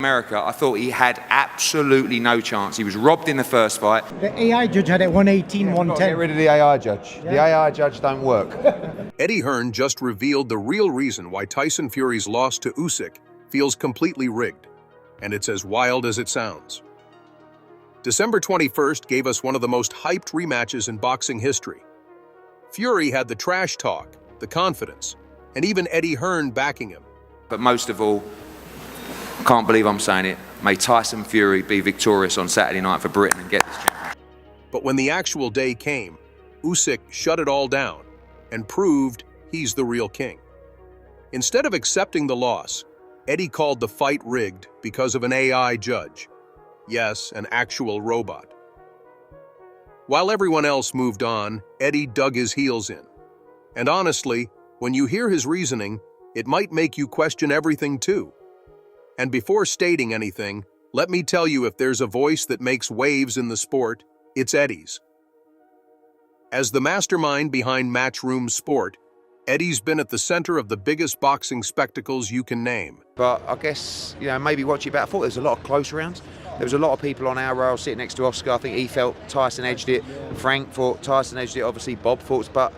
America, I thought he had absolutely no chance. He was robbed in the first fight. The AI judge had it 118, 110. Get rid of the AI judge. Yeah. The AI judge don't work. Eddie Hearn just revealed the real reason why Tyson Fury's loss to Usyk feels completely rigged, and it's as wild as it sounds. December 21st gave us one of the most hyped rematches in boxing history. Fury had the trash talk, the confidence, and even Eddie Hearn backing him. But most of all, I can't believe I'm saying it, may Tyson Fury be victorious on Saturday night for Britain and get this championship. But when the actual day came, Usyk shut it all down and proved he's the real king. Instead of accepting the loss, Eddie called the fight rigged because of an AI judge. Yes, an actual robot. While everyone else moved on, Eddie dug his heels in. And honestly, when you hear his reasoning, it might make you question everything too. And before stating anything, let me tell you, if there's a voice that makes waves in the sport, it's Eddie's. As the mastermind behind Matchroom Sport, Eddie's been at the center of the biggest boxing spectacles you can name. But I guess, maybe watch it back. I thought there was a lot of close rounds. There was a lot of people on our rail sitting next to Oscar. I think he felt Tyson edged it. Frank thought Tyson edged it. Obviously, Bob thought, but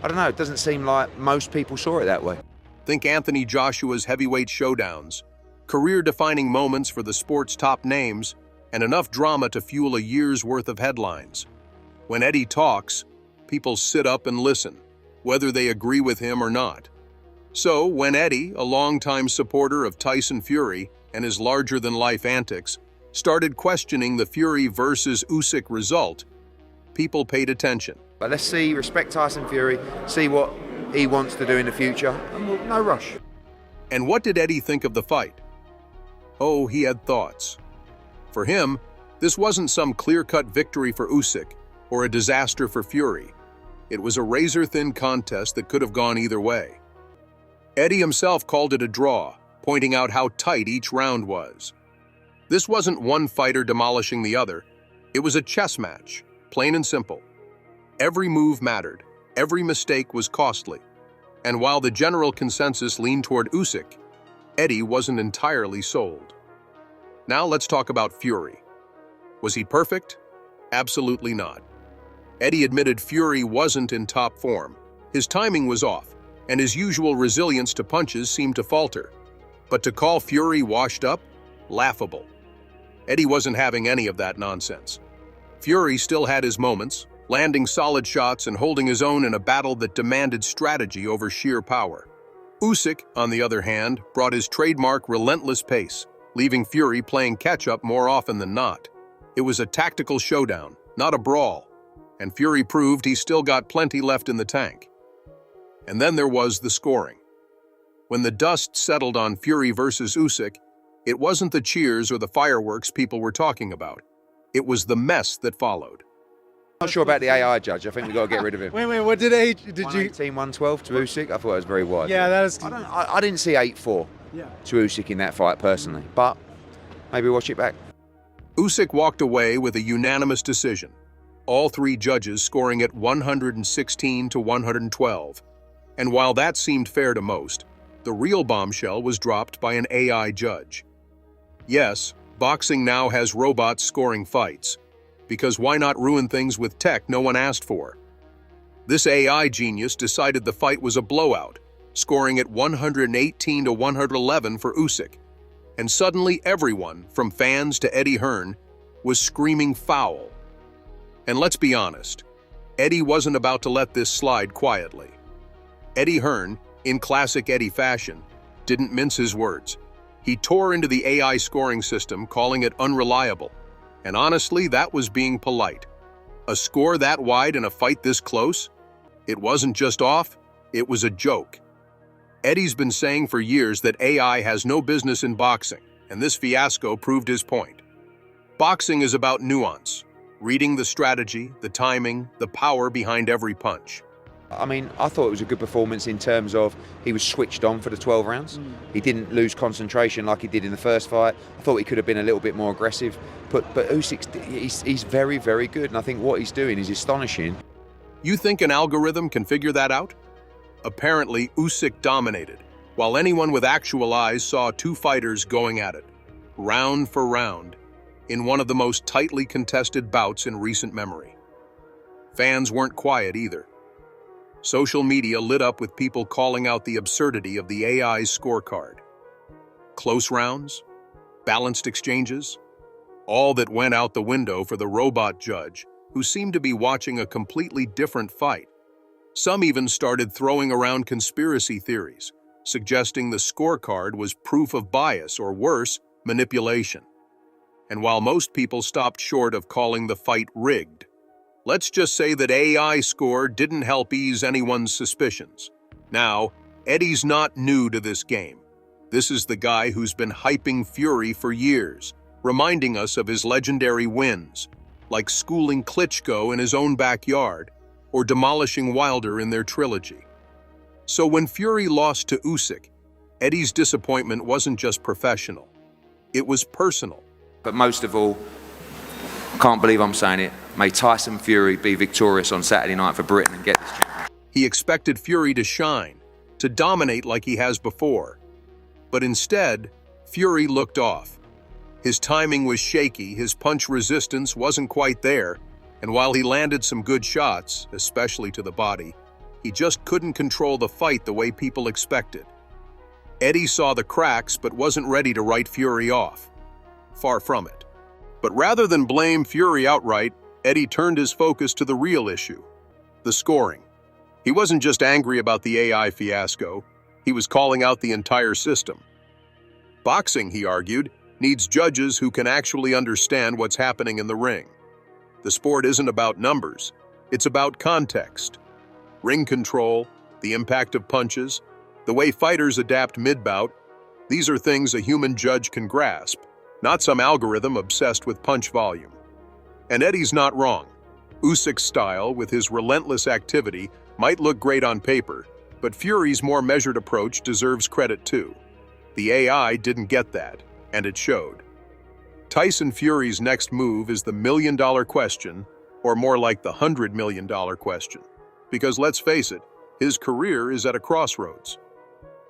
I don't know. It doesn't seem like most people saw it that way. Think Anthony Joshua's heavyweight showdowns, career-defining moments for the sport's top names, and enough drama to fuel a year's worth of headlines. When Eddie talks, people sit up and listen, whether they agree with him or not. So, when Eddie, a longtime supporter of Tyson Fury and his larger-than-life antics, started questioning the Fury versus Usyk result, people paid attention. But let's see, respect Tyson Fury, see what he wants to do in the future, and no rush. And what did Eddie think of the fight? Oh, he had thoughts. For him, this wasn't some clear-cut victory for Usyk or a disaster for Fury. It was a razor-thin contest that could have gone either way. Eddie himself called it a draw, pointing out how tight each round was. This wasn't one fighter demolishing the other. It was a chess match, plain and simple. Every move mattered, every mistake was costly. And while the general consensus leaned toward Usyk, Eddie wasn't entirely sold. Now let's talk about Fury. Was he perfect? Absolutely not. Eddie admitted Fury wasn't in top form. His timing was off, and his usual resilience to punches seemed to falter. But to call Fury washed up? Laughable. Eddie wasn't having any of that nonsense. Fury still had his moments, landing solid shots and holding his own in a battle that demanded strategy over sheer power. Usyk, on the other hand, brought his trademark relentless pace, leaving Fury playing catch-up more often than not. It was a tactical showdown, not a brawl, and Fury proved he still got plenty left in the tank. And then there was the scoring. When the dust settled on Fury versus Usyk, it wasn't the cheers or the fireworks people were talking about. It was the mess that followed. Not sure about the AI judge. I think we've got to get rid of him. Wait, what did age? Did you? 118, 112 to Usyk. I thought it was very wide. Yeah, that is. I didn't see 8-4 to Usyk in that fight personally, but maybe watch it back. Usyk walked away with a unanimous decision, all three judges scoring at 116 to 112. And while that seemed fair to most, the real bombshell was dropped by an AI judge. Yes, boxing now has robots scoring fights, because why not ruin things with tech no one asked for? This AI genius decided the fight was a blowout, scoring at 118 to 111 for Usyk. And suddenly everyone, from fans to Eddie Hearn, was screaming foul. And let's be honest, Eddie wasn't about to let this slide quietly. Eddie Hearn, in classic Eddie fashion, didn't mince his words. He tore into the AI scoring system, calling it unreliable. And honestly, that was being polite. A score that wide in a fight this close? It wasn't just off, it was a joke. Eddie's been saying for years that AI has no business in boxing, and this fiasco proved his point. Boxing is about nuance, reading the strategy, the timing, the power behind every punch. I mean, I thought it was a good performance in terms of he was switched on for the 12 rounds. He didn't lose concentration like he did in the first fight. I thought he could have been a little bit more aggressive. But Usyk, he's very, very good. And I think what he's doing is astonishing. You think an algorithm can figure that out? Apparently, Usyk dominated, while anyone with actual eyes saw two fighters going at it. round for round, in one of the most tightly contested bouts in recent memory. Fans weren't quiet either. Social media lit up with people calling out the absurdity of the AI's scorecard. Close rounds, balanced exchanges, all that went out the window for the robot judge, who seemed to be watching a completely different fight. Some even started throwing around conspiracy theories, suggesting the scorecard was proof of bias or worse, manipulation. And while most people stopped short of calling the fight rigged, let's just say that AI score didn't help ease anyone's suspicions. Now, Eddie's not new to this game. This is the guy who's been hyping Fury for years, reminding us of his legendary wins, like schooling Klitschko in his own backyard or demolishing Wilder in their trilogy. So when Fury lost to Usyk, Eddie's disappointment wasn't just professional. It was personal. But most of all, I can't believe I'm saying it, may Tyson Fury be victorious on Saturday night for Britain and get this championship. He expected Fury to shine, to dominate like he has before. But instead, Fury looked off. His timing was shaky, his punch resistance wasn't quite there, and while he landed some good shots, especially to the body, he just couldn't control the fight the way people expected. Eddie saw the cracks but wasn't ready to write Fury off. Far from it. But rather than blame Fury outright, Eddie turned his focus to the real issue, the scoring. He wasn't just angry about the AI fiasco, he was calling out the entire system. Boxing, he argued, needs judges who can actually understand what's happening in the ring. The sport isn't about numbers, it's about context. Ring control, the impact of punches, the way fighters adapt mid-bout, these are things a human judge can grasp, not some algorithm obsessed with punch volume. And Eddie's not wrong. Usyk's style, with his relentless activity, might look great on paper, but Fury's more measured approach deserves credit too. The AI didn't get that, and it showed. Tyson Fury's next move is the million-dollar question, or more like the $100 million question. Because let's face it, his career is at a crossroads.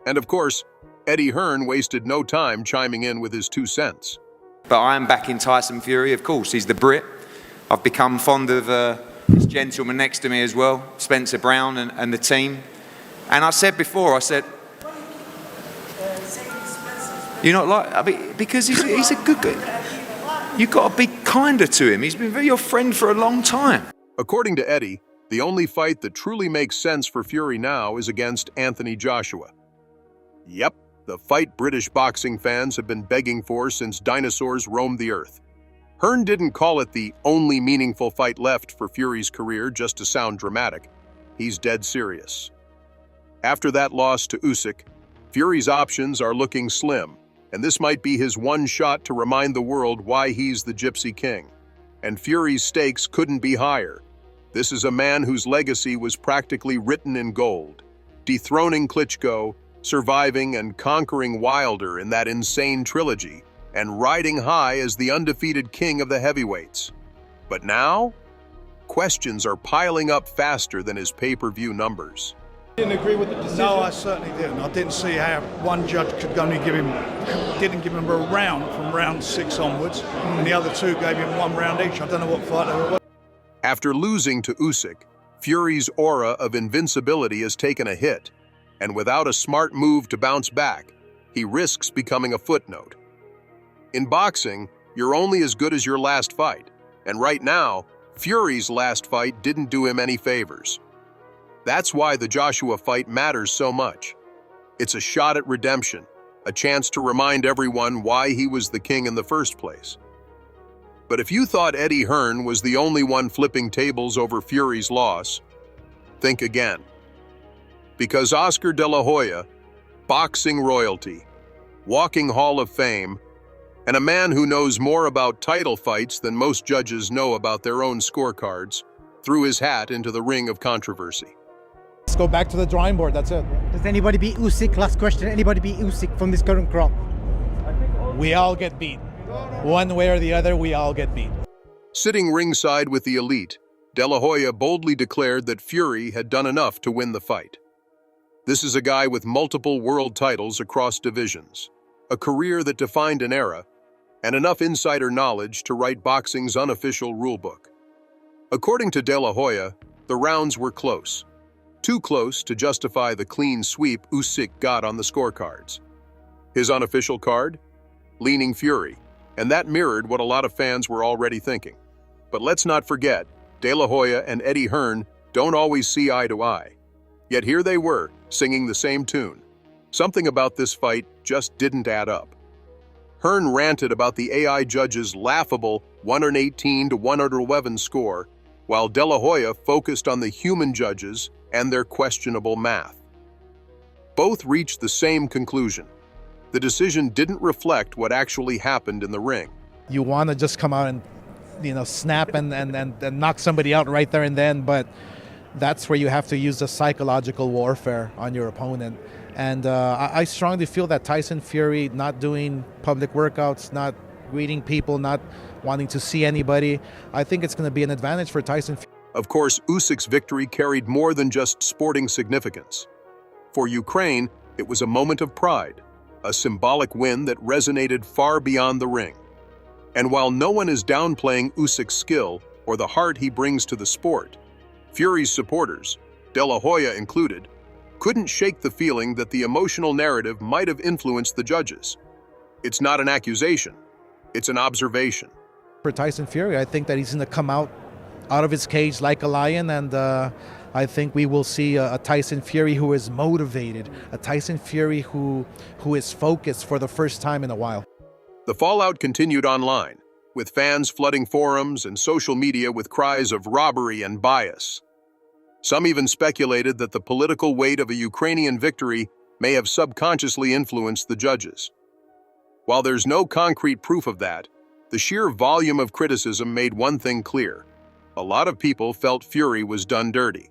And of course, Eddie Hearn wasted no time chiming in with his 2 cents. But I am backing Tyson Fury, of course. He's the Brit. I've become fond of this gentleman next to me as well, Spencer Brown and the team. And I said before, I said, you're not like, I mean, because he's a good guy. You've got to be kinder to him. He's been your friend for a long time. According to Eddie, the only fight that truly makes sense for Fury now is against Anthony Joshua. Yep, the fight British boxing fans have been begging for since dinosaurs roamed the earth. Hearn didn't call it the only meaningful fight left for Fury's career just to sound dramatic. He's dead serious. After that loss to Usyk, Fury's options are looking slim, and this might be his one shot to remind the world why he's the Gypsy King. And Fury's stakes couldn't be higher. This is a man whose legacy was practically written in gold, dethroning Klitschko, surviving and conquering Wilder in that insane trilogy, and riding high as the undefeated king of the heavyweights. But now, questions are piling up faster than his pay-per-view numbers. Didn't agree with the decision? No, I certainly didn't. I didn't see how one judge could only didn't give him a round from round 6 onwards, and the other 2 gave him 1 round each. I don't know what fight they were. After losing to Usyk, Fury's aura of invincibility has taken a hit, and without a smart move to bounce back, he risks becoming a footnote. In boxing, you're only as good as your last fight, and right now, Fury's last fight didn't do him any favors. That's why the Joshua fight matters so much. It's a shot at redemption, a chance to remind everyone why he was the king in the first place. But if you thought Eddie Hearn was the only one flipping tables over Fury's loss, think again. Because Oscar de la Hoya, boxing royalty, walking Hall of Fame, and a man who knows more about title fights than most judges know about their own scorecards, threw his hat into the ring of controversy. Let's go back to the drawing board, that's it. Does anybody beat Usyk? Last question, anybody beat Usyk from this current crop? We all get beat. One way or the other, we all get beat. Sitting ringside with the elite, De La Hoya boldly declared that Fury had done enough to win the fight. This is a guy with multiple world titles across divisions, a career that defined an era, and enough insider knowledge to write boxing's unofficial rulebook. According to De La Hoya, the rounds were close. Too close to justify the clean sweep Usyk got on the scorecards. His unofficial card? Leaning Fury, and that mirrored what a lot of fans were already thinking. But let's not forget, De La Hoya and Eddie Hearn don't always see eye to eye. Yet here they were, singing the same tune. Something about this fight just didn't add up. Hearn ranted about the AI judges' laughable 118 to 111 score, while De La Hoya focused on the human judges and their questionable math. Both reached the same conclusion. The decision didn't reflect what actually happened in the ring. You want to just come out and, snap and knock somebody out right there and then, but that's where you have to use the psychological warfare on your opponent. And I strongly feel that Tyson Fury not doing public workouts, not greeting people, not wanting to see anybody, I think it's going to be an advantage for Tyson Fury. Of course, Usyk's victory carried more than just sporting significance. For Ukraine, it was a moment of pride, a symbolic win that resonated far beyond the ring. And while no one is downplaying Usyk's skill or the heart he brings to the sport, Fury's supporters, De La Hoya included, couldn't shake the feeling that the emotional narrative might have influenced the judges. It's not an accusation, it's an observation. For Tyson Fury, I think that he's going to come out of his cage like a lion, and I think we will see a Tyson Fury who is motivated, a Tyson Fury who is focused for the first time in a while. The fallout continued online, with fans flooding forums and social media with cries of robbery and bias. Some even speculated that the political weight of a Ukrainian victory may have subconsciously influenced the judges. While there's no concrete proof of that, the sheer volume of criticism made one thing clear. A lot of people felt Fury was done dirty.